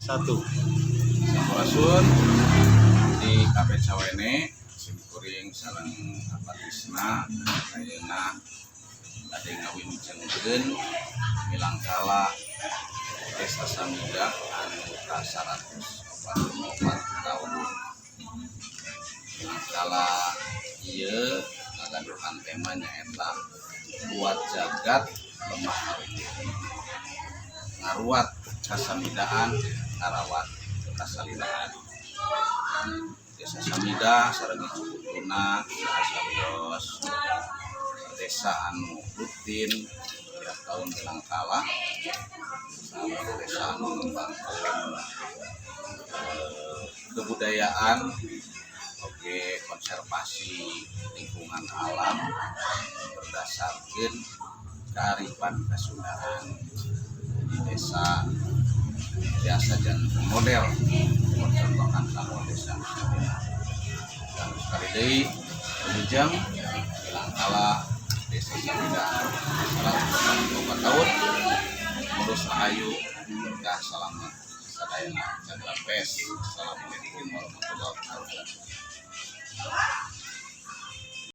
Satu. Sampurasun di Kafe Cawene simkuring sareng apatisna ayeuna bade ngawincengeun milangkala Desa Samida anu ka 144 tahun. Milangkala ieu ngagaduhan tema nyaeta kuat jagat lemah hareup. Ngaruat kasamidaan ngarawat kasalidaan. Desa Samida sareng cukutuna saha desa anu rutin tiap tahun milangkala sareng desa anu ngembangkeun kebudayaan oge konservasi lingkungan alam berdasarkan kearifan Kasundaran. Di desa biasa dan model contohkan kamu desa dan sekali deui penunjang milangkala Desa Samida 144 tahun ngurus rahayu berkah selamat sadayana jaga pes. Assalamualaikum warahmatullahi wabarakatuh.